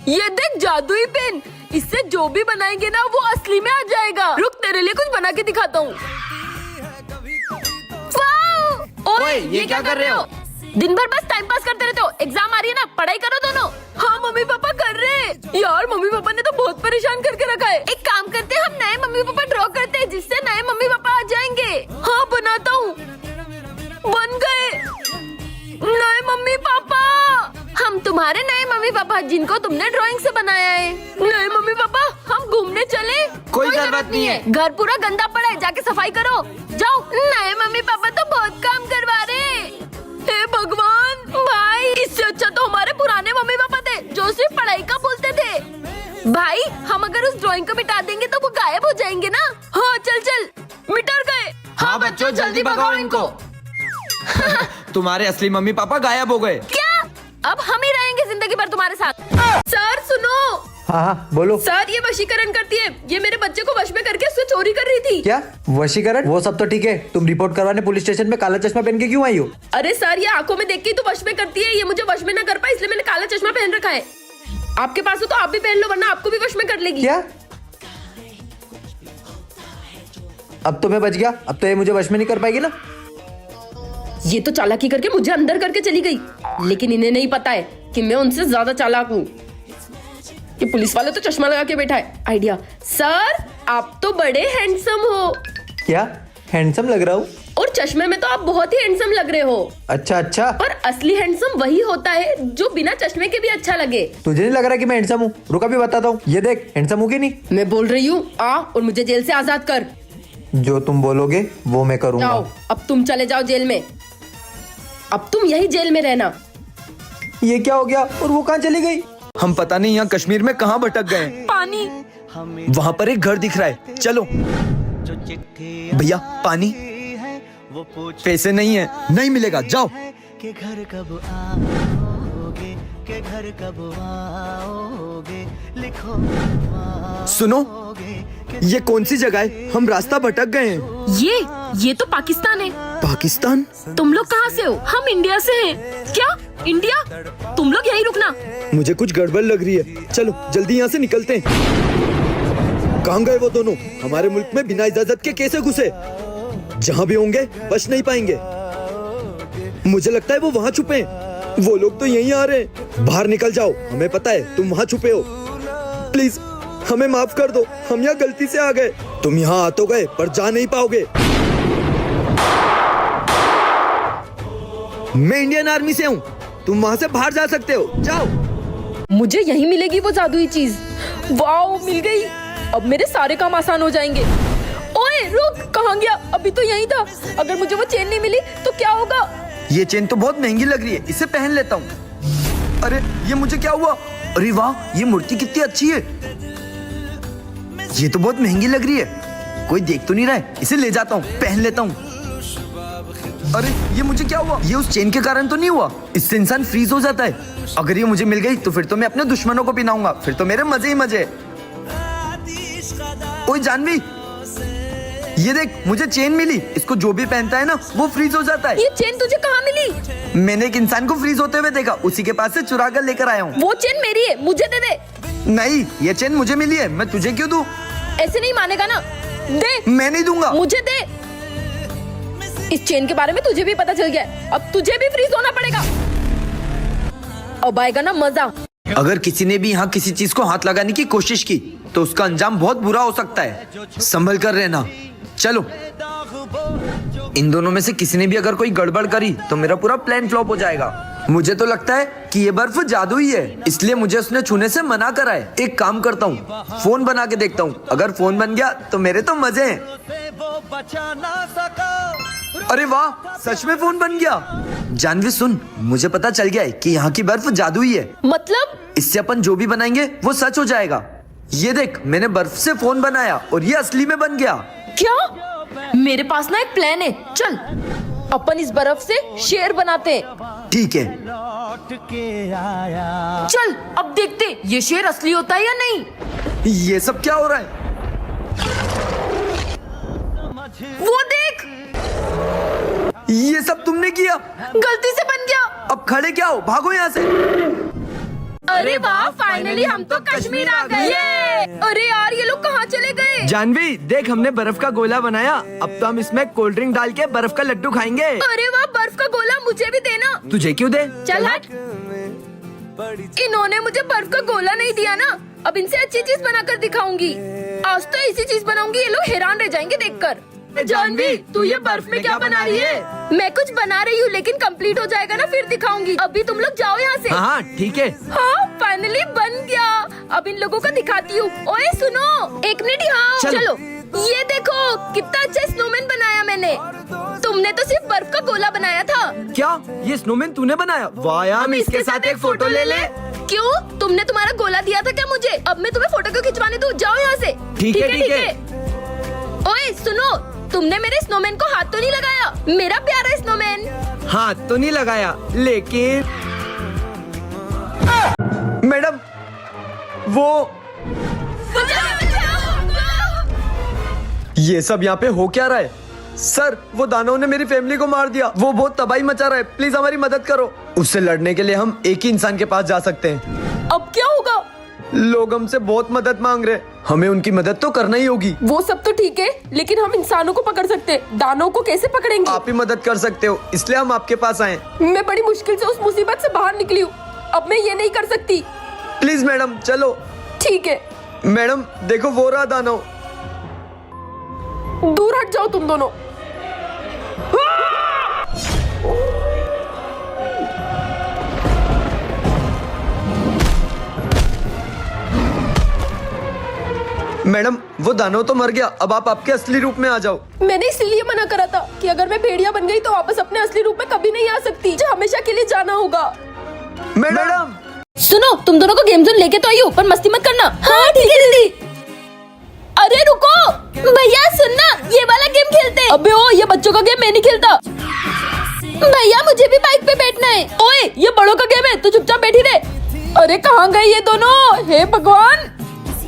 ये देख जादुई पेन, इससे जो भी बनाएंगे ना वो असली में आ जाएगा। रुक तेरे लिए कुछ बना के दिखाता हूँ। ओए ये क्या कर रहे हो? दिन भर बस टाइम पास करते रहते हो। एग्जाम आ रही है ना, पढ़ाई करो दोनों। हाँ मम्मी पापा कर रहे हैं। यार मम्मी पापा ने तो बहुत परेशान करके रखा है। एक काम करते हैं, हम नए मम्मी पापा ड्रॉ करते हैं जिससे नए मम्मी पापा आ जाएंगे। हाँ बनाता हूँ। बन गए नए मम्मी पापा। हम तुम्हारे नए मम्मी पापा जिनको तुमने ड्राइंग से बनाया है। नए मम्मी पापा हम घूमने चले? कोई जरूरत नहीं है। घर पूरा गंदा पड़ा है, जाके सफाई करो जाओ। नए मम्मी पापा तो बहुत काम करवा रहे। हे भगवान भाई, इससे अच्छा तो हमारे पुराने मम्मी पापा थे जो सिर्फ पढ़ाई का बोलते थे। भाई हम अगर उस ड्राइंग को मिटा देंगे तो वो गायब हो जाएंगे ना। हाँ चल चल मिट गए। हाँ बच्चों जल्दी भगाओ इनको। तुम्हारे असली मम्मी पापा गायब हो गए। क्या? अब हम ही रहेंगे जिंदगी भर तुम्हारे साथ। सर सुनो। हाँ बोलो। सर ये वशीकरण करती है। ये मेरे बच्चे को वश में करके उससे चोरी कर रही थी। क्या वशीकरण? वो सब तो ठीक है, तुम रिपोर्ट करवाने पुलिस स्टेशन में काला चश्मा पहन के क्यों आई हो? अरे सर ये आंखों में देख के तो वश में करती है। ये मुझे वश में न कर पाए इसलिए मैंने काला चश्मा पहन रखा है। आपके पास हो तो आप भी पहन लो, वरना आपको भी वश में कर लेगी। क्या? अब तो मैं बच गया। अब तो ये मुझे वश में नहीं कर पाएगी ना। ये तो चालाकी करके मुझे अंदर करके चली गई, लेकिन इन्हें नहीं पता है कि मैं उनसे ज्यादा चालाक हूँ। ये पुलिस वाले तो चश्मा लगा के बैठा है। आइडिया। सर आप तो बड़े हैंडसम हो। क्या हैंडसम लग रहा हूँ? और चश्मे में तो आप बहुत ही हैंडसम लग रहे हो। अच्छा अच्छा। पर असली हैंडसम वही होता है जो बिना चश्मे के भी अच्छा लगे। तुझे नहीं लग रहा कि मैं हैंडसम हूँ? रुका भी बताता हूँ। ये देख हैंडसम हूँ कि नहीं? मैं बोल रही हूँ आ और मुझे जेल से आजाद कर। जो तुम बोलोगे वो मैं करूँगा। जाओ अब तुम चले जाओ जेल में। अब तुम यही जेल में रहना। ये क्या हो गया? और वो कहाँ चली गई? हम पता नहीं यहाँ कश्मीर में कहाँ भटक गए। पानी। वहाँ पर एक घर दिख रहा है, चलो। भैया पानी। पैसे नहीं है। नहीं मिलेगा, जाओ। के घर कब आओगे, के घर कब आओगे, लिखो सुनो, ये कौन सी जगह है? हम रास्ता भटक गए हैं। ये तो पाकिस्तान है। पाकिस्तान? तुम लोग कहाँ से हो? हम इंडिया से हैं। क्या इंडिया? तुम लोग यहीं रुकना। मुझे कुछ गड़बड़ लग रही है, चलो जल्दी यहाँ से निकलते हैं। कहाँ गए वो दोनों? हमारे मुल्क में बिना इजाजत के कैसे घुसे? जहाँ भी होंगे बच नहीं पाएंगे। मुझे लगता है वो वहाँ छुपे हैं। वो लोग तो यहीं आ रहे हैं। बाहर निकल जाओ, हमें पता है तुम वहाँ छुपे हो। प्लीज हमें माफ कर दो, हम यहाँ गलती से आ गए। तुम यहाँ आ तो गए पर जा नहीं पाओगे। मैं इंडियन आर्मी से हूँ, तुम वहाँ से बाहर जा सकते हो, जाओ। मुझे यहीं मिलेगी वो जादुई चीज। वाओ मिल गई। अब मेरे सारे काम आसान हो जाएंगे। ओए रुक, कहाँ गया? अभी तो यहीं था। अगर मुझे वो चेन नहीं मिली तो क्या होगा? ये चेन तो बहुत महंगी लग रही है, इसे पहन लेता हूँ। अरे ये मुझे क्या हुआ? अरे वाह, ये मूर्ति कितनी अच्छी है। ये तो बहुत महंगी लग रही है। कोई देख तो नहीं रहा है, इसे ले जाता हूँ, पहन लेता हूँ। अरे ये मुझे क्या हुआ? ये उस चेन के कारण तो नहीं हुआ? इससे इंसान फ्रीज हो जाता है। अगर ये मुझे मिल गई तो फिर तो मैं अपने दुश्मनों को पहनाऊंगा, फिर तो मेरे मजे ही मजे। ओए जानवी, ये देख मुझे चेन मिली। इसको जो भी पहनता है ना वो फ्रीज हो जाता है। ये चेन तुझे कहाँ मिली? मैंने एक इंसान को फ्रीज होते हुए देखा, उसी के पास से चुरा कर लेकर आया हूँ। वो चेन मेरी है, मुझे दे दे। नहीं, ये चेन मुझे मिली है, मैं तुझे क्यों दूं? ऐसे नहीं मानेगा ना, दे। मैं नहीं दूंगा। मुझे दे। इस चेन के बारे में तुझे भी पता चल गया है, अब तुझे भी फ्रीज होना पड़ेगा। अब आएगा ना मजा। अगर किसी ने भी यहाँ किसी चीज को हाथ लगाने की कोशिश की तो उसका अंजाम बहुत बुरा हो सकता है। संभल कर रहना। चलो, इन दोनों में से किसी ने भी अगर कोई गड़बड़ करी तो मेरा पूरा प्लान फ्लॉप हो जाएगा। मुझे तो लगता है कि ये बर्फ जादुई है, इसलिए मुझे उसने छूने से मना करा है। एक काम करता हूँ, फोन बना के देखता हूँ। अगर फोन बन गया तो मेरे तो मजे हैं। अरे वाह, सच में फोन बन गया। जानवी सुन, मुझे पता चल गया है कि यहाँ की बर्फ जादुई है। मतलब? इससे अपन जो भी बनाएंगे वो सच हो जाएगा। ये देख, मैंने बर्फ से फोन बनाया और ये असली में बन गया। क्या? मेरे पास ना एक प्लान है, चल अपन इस बर्फ से शेर बनाते हैं। ठीक है, चल अब देखते ये शेर असली होता है या नहीं। ये सब क्या हो रहा है? वो देख, ये सब तुमने किया? गलती से बन गया। अब खड़े क्या हो, भागो यहाँ से। अरे वाह, फाइनली हम तो कश्मीर आ गए। अरे यार, ये लोग कहाँ चले गए? जानवी देख, हमने बर्फ का गोला बनाया। अब तो हम इसमें कोल्ड ड्रिंक डाल के बर्फ का लड्डू खाएंगे। अरे वाह, बर्फ का गोला मुझे भी देना। तुझे क्यों दे? चल हट। इन्होंने मुझे बर्फ का गोला नहीं दिया ना, अब इनसे अच्छी चीज बनाकर दिखाऊंगी। आज तो ऐसी चीज बनाऊंगी, ये लोग हैरान रह जाएंगे देखकर। जानवी, तू ये बर्फ में क्या बना रही है? मैं कुछ बना रही हूँ, लेकिन कंप्लीट हो जाएगा ना फिर दिखाऊंगी। अभी तुम लोग जाओ यहाँ से। हाँ ठीक है। हाँ, फाइनली बन गया। अब इन लोगों को दिखाती हूँ। ओए सुनो, एक मिनट यहाँ आओ। चलो, ये देखो कितना अच्छा स्नोमैन बनाया मैंने। तुमने तो सिर्फ बर्फ का गोला बनाया था। क्या ये स्नोमैन तूने बनाया? वाह यार, हम इसके साथ एक फोटो ले ले। क्यों? तुमने तुम्हारा गोला दिया था क्या मुझे? अब मैं तुम्हें फोटो क्यों खिंचवाने दूँ? जाओ यहाँ से। ठीक है। ओए सुनो, तुमने मेरे स्नोमैन को हाथ तो नहीं लगाया? मेरा प्यारा स्नोमैन। हाथ तो नहीं लगाया, लेकिन मैडम वो ये सब यहाँ पे हो क्या रहा है? सर, वो दानव ने मेरी फैमिली को मार दिया। वो बहुत तबाही मचा रहा है, प्लीज हमारी मदद करो। उससे लड़ने के लिए हम एक ही इंसान के पास जा सकते हैं। अब क्या होगा? लोग हमसे बहुत मदद मांग रहे, हमें उनकी मदद तो करना ही होगी। वो सब तो ठीक है, लेकिन हम इंसानों को पकड़ सकते, दानों को कैसे पकड़ेंगे? आप ही मदद कर सकते हो, इसलिए हम आपके पास आए। मैं बड़ी मुश्किल से उस मुसीबत से बाहर निकली हूँ, अब मैं ये नहीं कर सकती। प्लीज मैडम चलो। ठीक है। मैडम देखो, वो रहा दानव। दूर हट जाओ तुम दोनों। मैडम वो दानव तो मर गया, अब आप आपके असली रूप में आ जाओ। मैंने इसलिए मना करा था कि अगर मैं भेड़िया बन गई तो वापस अपने असली रूप में कभी नहीं आ सकती। मुझे हमेशा के लिए जाना होगा। मैडम सुनो, तुम दोनों को गेम जोन लेके तो आई हूँ, पर मस्ती मत करना। हाँ ठीक है दीदी। अरे रुको भैया, सुनना, ये वाला गेम खेलते हैं। अबे ओ, ये बच्चों का गेम मैं नहीं खेलता। भैया मुझे भी बाइक पे बैठना है। ओए, ये बड़ों का गेम है, तू चुपचाप बैठी रहे। अरे कहाँ गए ये दोनों? हे भगवान।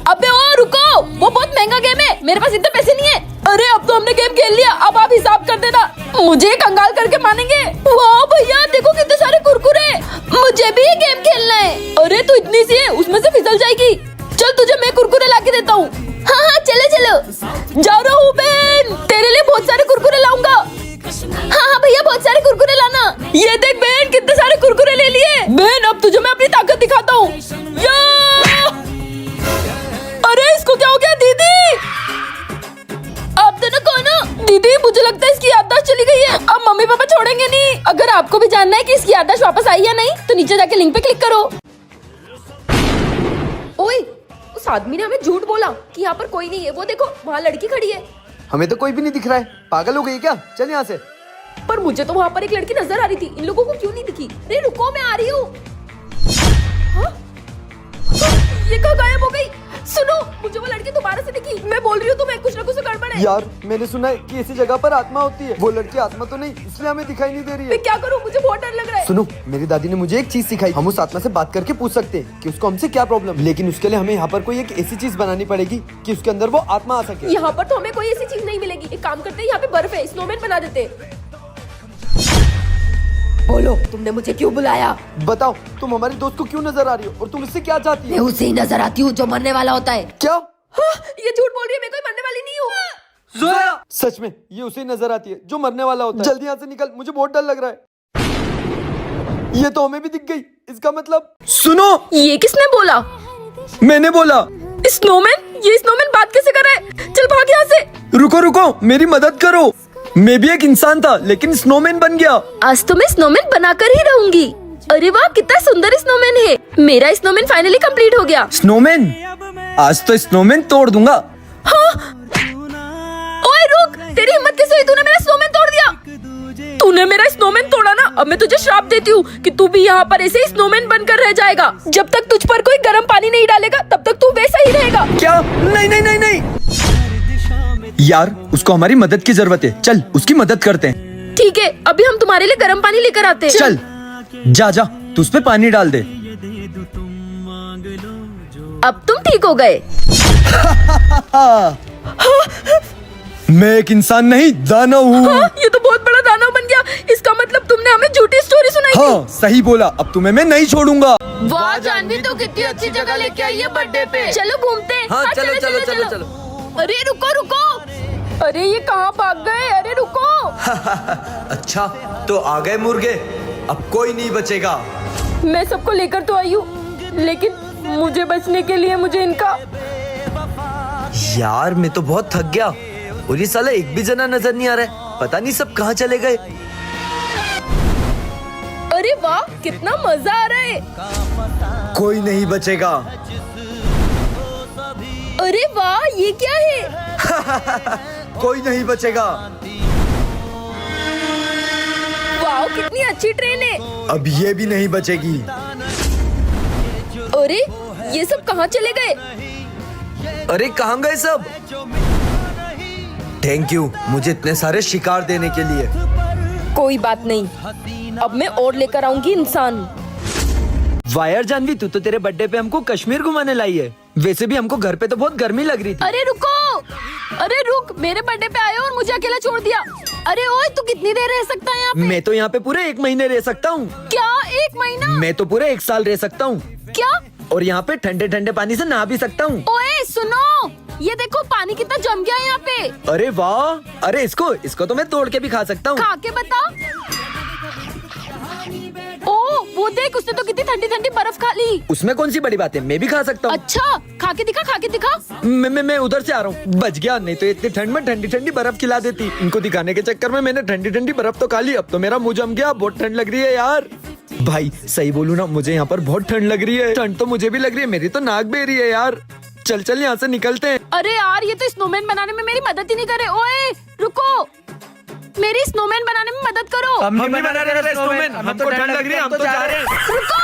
अबे ओ रुको, वो बहुत महंगा गेम है, मेरे पास इतने पैसे नहीं है। अरे अब तो हमने गेम खेल लिया, अब आप हिसाब कर देना। मुझे कंगाल करके मानेंगे? वाह भैया, देखो कितने सारे कुरकुरे। मुझे भी ये गेम खेलना है। अरे तू इतनी सी है, उसमें से फिसल जाएगी। चल तुझे मैं कुरकुरे ला के देता हूँ। हाँ हाँ चलो चलो। जा रहा हूँ बहन, तेरे लिए बहुत सारे कुरकुरे लाऊंगा। हाँ हाँ भैया, बहुत सारे कुरकुरे लाना। ये देख बहन, कितने सारे कुरकुरे ले लिए। बहन अब तुझे मैं अपनी ताकत दिखाता हूँ। अरे इसको क्या हो गया? दीदी आप दोनों कौन हो? दीदी मुझे लगता है इसकी याददाश्त चली गई है, अब मम्मी पापा छोड़ेंगे नहीं। अगर आपको भी जानना है कि इसकी याददाश्त वापस आई या नहीं, तो नीचे जाके लिंक पे क्लिक करो। ओए, उस आदमी ने हमें झूठ बोला कि यहाँ पर कोई नहीं है। वो देखो, वहाँ लड़की खड़ी है। हमें तो कोई भी नहीं दिख रहा है, पागल हो गई क्या? चल यहाँ से। पर मुझे तो वहाँ पर एक लड़की नजर आ रही थी, इन लोगों को क्यों नहीं दिखी? अरे रुको, मैं आ रही हूँ। हाँ? ये कहाँ गायब हो गई? सुनो, मुझे वो लड़की दोबारा से दिखी। मैं बोल रही हूँ तुम्हें, कुछ ना कुछ गड़बड़ है। यार मैंने सुना है कि ऐसी जगह पर आत्मा होती है। वो लड़की आत्मा तो नहीं, इसलिए हमें दिखाई नहीं दे रही है। मैं क्या करूँ? मुझे बहुत डर लग रहा है। सुनो, मेरी दादी ने मुझे एक चीज सिखाई। हम उस आत्मा से बात करके पूछ सकते हैं कि उसको हमसे क्या प्रॉब्लम, लेकिन उसके लिए हमें यहाँ पर कोई एक ऐसी चीज बनानी पड़ेगी कि उसके अंदर वो आत्मा आ सके। यहाँ पर तो हमें कोई ऐसी चीज नहीं मिलेगी। एक काम करते हैं, यहाँ पे बर्फ है, स्नोमैन बना देते हैं। बोलो, तुमने मुझे क्यों बुलाया? बताओ, तुम हमारे दोस्त को क्यों नजर आ रही हो और तुम इससे क्या चाहती मैं हो? उसे ही नजर आती हूँ जो मरने वाला होता है। क्या? हाँ, ये झूठ बोल रही है, मैं कोई मरने वाली नहीं हूँ। जोया, सच में ये उसे ही नजर आती है जो मरने वाला होता है। जल्दी यहाँ से निकल, मुझे बहुत डर लग रहा है। ये तो हमें भी दिख गई, इसका मतलब। सुनो, ये किसने बोला? मैंने बोला। स्नोमैन? ये स्नोमैन बात कैसे कर रहा है? चल भाग यहाँ से। रुको रुको, मेरी मदद करो। मैं भी एक इंसान था, लेकिन स्नोमैन बन गया। आज तो मैं स्नोमैन बनाकर ही रहूंगी। अरे वाह, कितना सुंदर स्नोमैन है। मेरा स्नोमैन फाइनली कंप्लीट हो गया। स्नोमैन? आज तो स्नोमैन तोड़ दूंगा। हाँ? ओए रुक, तेरी हिम्मत कैसे हुई? तूने मेरा स्नोमैन तोड़ दिया। तूने मेरा स्नोमैन तोड़ा ना, अब मैं तुझे श्राप देती हूँ कि तू भी यहाँ पर ऐसे ही स्नोमैन बनकर रह जाएगा। जब तक तुझ पर कोई गर्म पानी नहीं डालेगा, तब तक तू वैसा ही रहेगा। क्या? नहीं नहीं नहीं नहीं यार, उसको हमारी मदद की जरूरत है। चल उसकी मदद करते हैं। ठीक है, अभी हम तुम्हारे लिए गर्म पानी लेकर आते हैं। चल जा जा, तू उस पे पानी डाल दे। अब तुम ठीक हो गए। मैं एक इंसान नहीं, दानव हूँ। हाँ, ये तो बहुत बड़ा दानव बन गया। इसका मतलब तुमने हमें झूठी स्टोरी सुनाई थी। हाँ सही बोला, अब तुम्हें मैं नहीं छोड़ूंगा। वाह जानवी, तू कितनी अच्छी जगह लेके आई है बर्थडे पे। चलो घूमते हैं। हाँ, चलो, चलो, चलो, चलो। अरे रुको रुको, अरे ये कहाँ भाग गए? अरे रुको। अच्छा तो आ गए मुर्गे, अब कोई नहीं बचेगा। मैं सबको लेकर तो आई हूँ, लेकिन मुझे बचने के लिए मुझे इनका। यार मैं तो बहुत थक गया और ये साला एक भी जना नजर नहीं आ रहा है, पता नहीं सब कहाँ चले गए। अरे वाह कितना मजा आ रहा है। कोई नहीं बचेगा। अरे वाह ये क्या है? कोई नहीं बचेगा। वाह कितनी अच्छी ट्रेन है। अब ये भी नहीं बचेगी। अरे ये सब कहाँ चले गए? अरे कहाँ गए सब? थैंक यू मुझे इतने सारे शिकार देने के लिए। कोई बात नहीं, अब मैं और लेकर आऊंगी इंसान। वायर जानवी, तू तो तेरे बर्थडे पे हमको कश्मीर घुमाने लाई है। वैसे भी हमको घर पे तो बहुत गर्मी लग रही थी। अरे रुको, अरे रुक, मेरे बर्थडे पे आए और मुझे अकेला छोड़ दिया। अरे ओए तू कितनी देर रह सकता है यहाँ पे? मैं तो यहाँ पे पूरे 1 महीने रह सकता हूँ। क्या 1 महीना? मैं तो पूरे 1 साल रह सकता हूँ। क्या? और यहाँ पे ठंडे ठंडे पानी से नहा भी सकता हूँ। ओए सुनो, ये देखो पानी कितना जम गया है यहाँ पे। अरे वाह, अरे इसको तो मैं तोड़ के भी खा सकता हूँ। खा के बता। ओ वो देख, उसने तो कितनी ठंडी ठंडी बर्फ खा ली। उसमें कौन सी बड़ी बात है, मैं भी खा सकता हूँ। अच्छा खा के दिखा, खा के दिखा। मैं उधर से आ रहा हूँ। बच गया, नहीं तो इतनी ठंड में ठंडी ठंडी बर्फ खिला देती। इनको दिखाने के चक्कर में मैंने ठंडी ठंडी बर्फ तो खा ली। अब तो मेरा मुंह जम गया, बहुत ठंड लग रही है यार। भाई सही बोलूँ ना, मुझे यहाँ पर बहुत ठंड लग रही है। ठंड तो मुझे भी लग रही है, मेरी तो नाक बह रही है यार। चल चल यहाँ से निकलते हैं। अरे यार ये तो स्नोमैन बनाने में मेरी मदद ही नहीं करे। ओए रुको, मेरी स्नोमैन बनाने में मदद करो। हम नहीं बना रहे स्नोमैन, हमको ठंड लग रही है, हम तो जा रहे हैं। रुको।